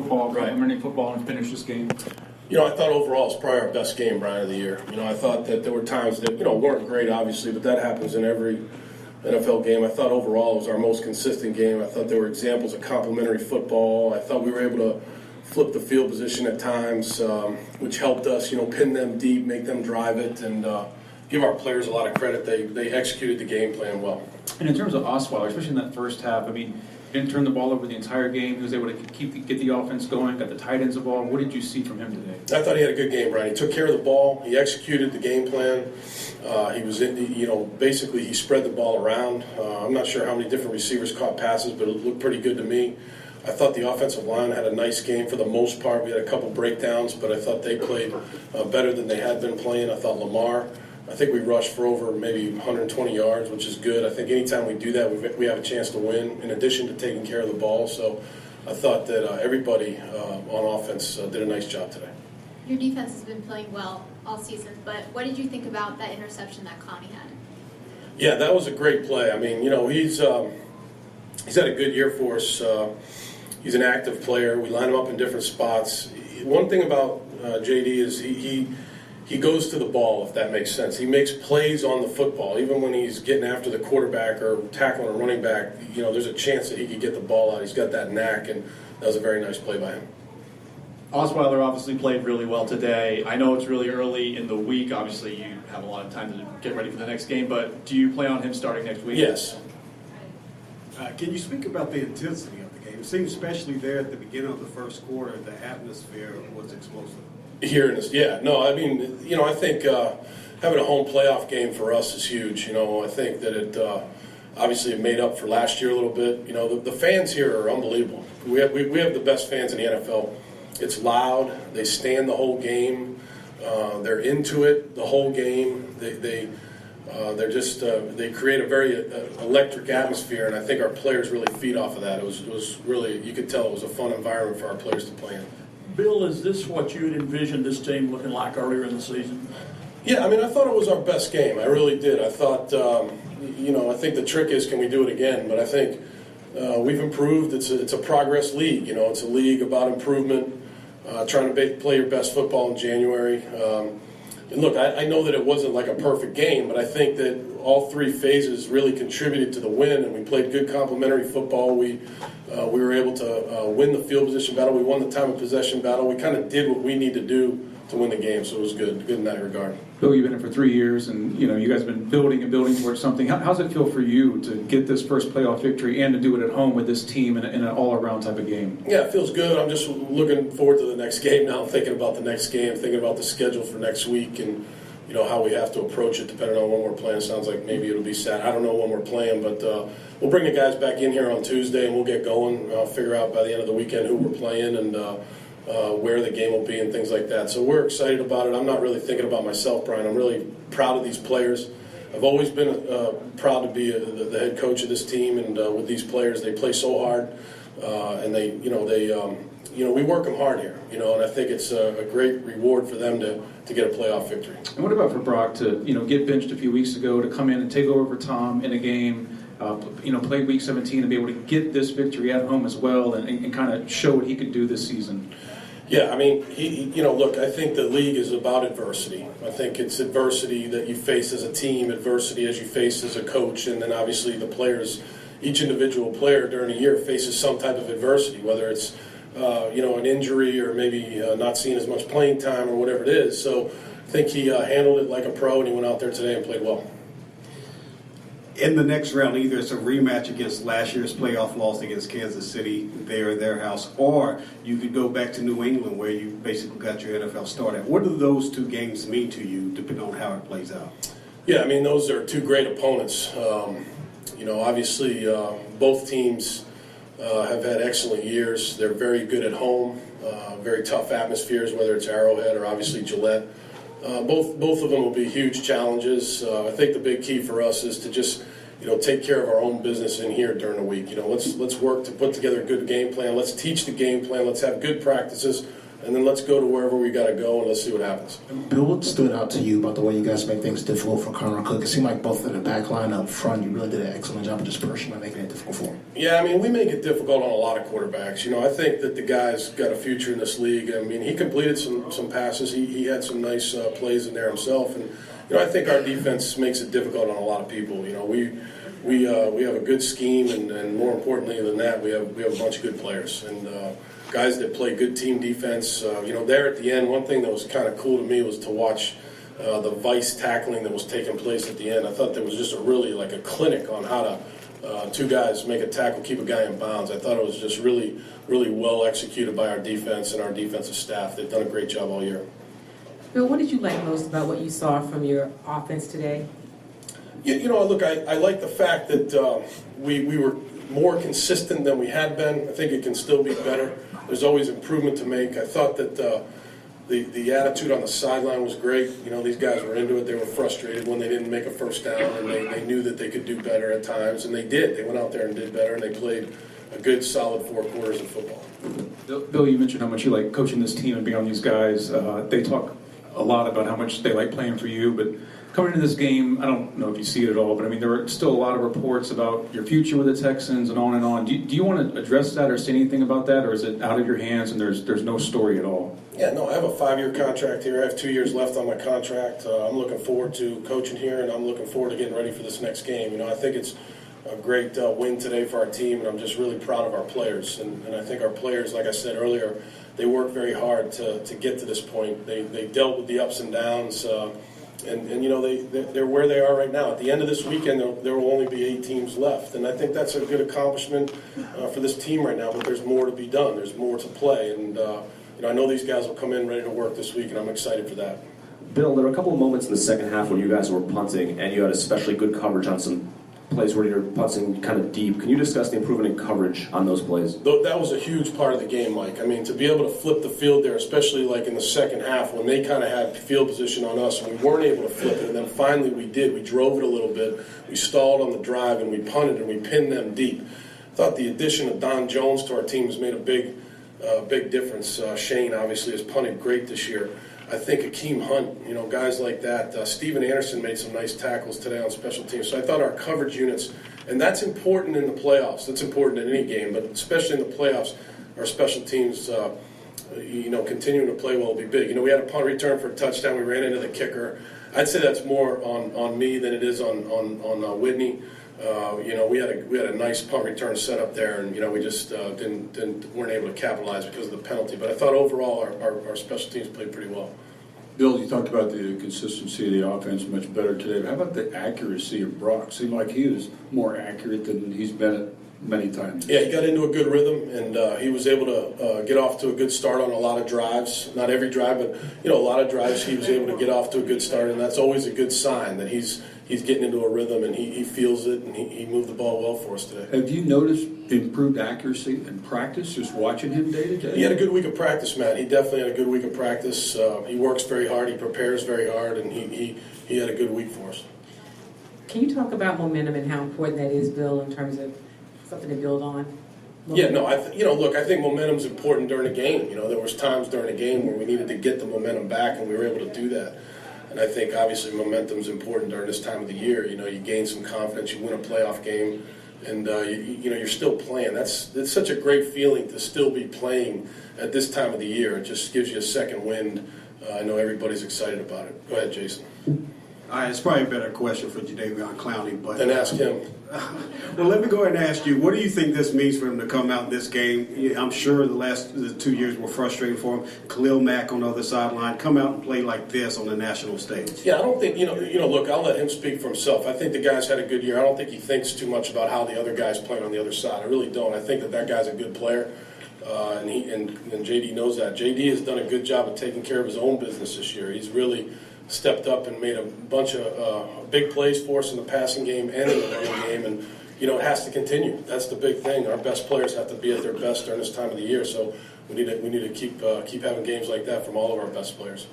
football, complimentary football, and finish this game? I thought overall it was probably our best game, Brian, of the year. I thought that there were times that, weren't great, obviously, but that happens in every NFL game. I thought overall it was our most consistent game. I thought there were examples of complimentary football. I thought we were able to flip the field position at times, which helped us, pin them deep, make them drive it, and give our players a lot of credit. They executed the game plan well. And in terms of Osweiler, especially in that first half, didn't turn the ball over the entire game. He was able to get the offense going, got the tight ends involved. What did you see from him today? I thought he had a good game, Brian. He took care of the ball. He executed the game plan. He was basically he spread the ball around. I'm not sure how many different receivers caught passes, but it looked pretty good to me. I thought the offensive line had a nice game for the most part. We had a couple breakdowns, but I thought they played better than they had been playing. I thought Lamar, I think we rushed for over maybe 120 yards, which is good. I think anytime we do that, we have a chance to win, in addition to taking care of the ball. So I thought that everybody on offense did a nice job today. Your defense has been playing well all season, but what did you think about that interception that Connie had? Yeah, that was a great play. He's had a good year for us. He's an active player. We line him up in different spots. One thing about JD is he goes to the ball, if that makes sense. He makes plays on the football. Even when he's getting after the quarterback or tackling a running back, there's a chance that he could get the ball out. He's got that knack, and that was a very nice play by him. Osweiler obviously played really well today. I know it's really early in the week. Obviously, you have a lot of time to get ready for the next game, but do you plan on him starting next week? Yes. Can you speak about the intensity of the game? It seems especially there at the beginning of the first quarter, the atmosphere was explosive. Here in this, yeah. No, I think having a home playoff game for us is huge. I think that it obviously it made up for last year a little bit. The fans here are unbelievable. We have the best fans in the NFL. It's loud. They stand the whole game. They're into it the whole game. They're just they create a very electric atmosphere, and I think our players really feed off of that. It was really, you could tell it was a fun environment for our players to play in. Bill, is this what you had envisioned this team looking like earlier in the season? Yeah, I thought it was our best game. I really did. I thought, I think the trick is, can we do it again? But I think we've improved. It's a progress league. It's a league about improvement, trying to play your best football in January. And look, I know that it wasn't like a perfect game, but I think that all three phases really contributed to the win, and we played good complementary football. We were able to win the field position battle. We won the time of possession battle. We kind of did what we need to do to win the game, so it was good in that regard. Bill, you've been in for 3 years, and you guys have been building and building towards something. How's it feel for you to get this first playoff victory and to do it at home with this team in an all-around type of game? Yeah, it feels good. I'm just looking forward to the next game now. I'm thinking about the next game, thinking about the schedule for next week, and how we have to approach it depending on when we're playing. It sounds like maybe it'll be Saturday. I don't know when we're playing, but we'll bring the guys back in here on Tuesday, and we'll get going. I'll figure out by the end of the weekend who we're playing and where the game will be and things like that. So we're excited about it. I'm not really thinking about myself, Brian. I'm really proud of these players. I've always been proud to be the head coach of this team, and with these players, they play so hard, and we work them hard here, and I think it's a great reward for them to get a playoff victory. And what about for Brock to, get benched a few weeks ago, to come in and take over for Tom in a game, play Week 17 and be able to get this victory at home as well and kind of show what he could do this season? Yeah, look, I think the league is about adversity. I think it's adversity that you face as a team, adversity as you face as a coach, and then obviously the players, each individual player during a year faces some type of adversity, whether it's an injury or maybe not seeing as much playing time or whatever it is. So I think he handled it like a pro, and he went out there today and played well. In the next round, either it's a rematch against last year's playoff loss against Kansas City there in their house, or you could go back to New England where you basically got your NFL start at. What do those two games mean to you, depending on how it plays out? Yeah, those are two great opponents. Obviously both teams have had excellent years. They're very good at home, very tough atmospheres, whether it's Arrowhead or obviously Gillette. Both of them will be huge challenges. I think the big key for us is to just take care of our own business in here during the week. Let's work to put together a good game plan. Let's teach the game plan. Let's have good practices, and then let's go to wherever we got to go, and let's see what happens. Bill, what stood out to you about the way you guys make things difficult for Connor Cook? It seemed like both in the back line up front, you really did an excellent job of just personally making it difficult for him. Yeah, I mean, we make it difficult on a lot of quarterbacks. I think that the guy's got a future in this league. I mean, he completed some passes. He had some nice plays in there himself, and I think our defense makes it difficult on a lot of people. We have a good scheme, and more importantly than that, we have a bunch of good players and guys that play good team defense. There at the end, one thing that was kind of cool to me was to watch the vice tackling that was taking place at the end. I thought there was just a clinic on how to two guys make a tackle, keep a guy in bounds. I thought it was just really, really well executed by our defense and our defensive staff. They've done a great job all year. Bill, what did you like most about what you saw from your offense today? Look, I like the fact that we were more consistent than we had been. I think it can still be better. There's always improvement to make. I thought that the attitude on the sideline was great. These guys were into it. They were frustrated when they didn't make a first down, and they knew that they could do better at times, and they did. They went out there and did better, and they played a good, solid 4 quarters of football. Bill, you mentioned how much you like coaching this team and being on these guys. They talk a lot about how much they like playing for you, but coming into this game, I don't know if you see it at all, but I mean, there are still a lot of reports about your future with the Texans and on and on. Do you want to address that or say anything about that, or is it out of your hands and there's no story at all? Yeah, no, I have a 5-year contract here. I have 2 years left on my contract. I'm looking forward to coaching here, and I'm looking forward to getting ready for this next game. I think it's a great win today for our team, and I'm just really proud of our players. And I think our players, like I said earlier, they worked very hard to get to this point. They dealt with the ups and downs. They're where they are right now. At the end of this weekend, there will only be 8 teams left, and I think that's a good accomplishment for this team right now. But there's more to be done. There's more to play, and I know these guys will come in ready to work this week, and I'm excited for that. Bill, there were a couple of moments in the second half when you guys were punting, and you had especially good coverage on some plays where you're punting kind of deep. Can you discuss the improvement in coverage on those plays? That was a huge part of the game, Mike. I mean, to be able to flip the field there, especially like in the second half when they kind of had field position on us and we weren't able to flip it, and then finally we did. We drove it a little bit, we stalled on the drive, and we punted and we pinned them deep. I thought the addition of Don Jones to our team has made a big difference. Shane obviously has punted great this year. I think Akeem Hunt, guys like that. Steven Anderson made some nice tackles today on special teams. So I thought our coverage units, and that's important in the playoffs. That's important in any game, but especially in the playoffs, our special teams, continuing to play well will be big. We had a punt return for a touchdown. We ran into the kicker. I'd say that's more on me than it is on Whitney. We had a nice punt return set up there, and we just weren't able to capitalize because of the penalty. But I thought overall our special teams played pretty well. Bill, you talked about the consistency of the offense much better today. How about the accuracy of Brock? Seemed like he was more accurate than he's been at many times. Yeah, he got into a good rhythm, and he was able to get off to a good start on a lot of drives. Not every drive, but a lot of drives he was able to get off to a good start, and that's always a good sign that he's getting into a rhythm and he feels it, and he moved the ball well for us today. Have you noticed improved accuracy in practice, just watching him day to day? He had a good week of practice, Matt. He definitely had a good week of practice. He works very hard, he prepares very hard, and he had a good week for us. Can you talk about momentum and how important that is, Bill, in terms of something to build on? Yeah, no, I think momentum's important during a game. There was times during a game where we needed to get the momentum back, and we were able to do that. And I think, obviously, momentum's important during this time of the year. You gain some confidence, you win a playoff game, and you're still playing. It's such a great feeling to still be playing at this time of the year. It just gives you a second wind. I know everybody's excited about it. Go ahead, Jason. All right, it's probably a better question for Jadeveon Clowney, but Then ask him. Well, let me go ahead and ask you, what do you think this means for him to come out in this game? I'm sure the 2 years were frustrating for him. Khalil Mack on the other sideline, come out and play like this on the national stage. Yeah, I don't think, look, I'll let him speak for himself. I think the guy's had a good year. I don't think he thinks too much about how the other guy's playing on the other side. I really don't. I think that guy's a good player, and JD knows that. JD has done a good job of taking care of his own business this year. He's really stepped up and made a bunch of big plays for us in the passing game and in the running game, and it has to continue. That's the big thing. Our best players have to be at their best during this time of the year, so we need to keep having games like that from all of our best players.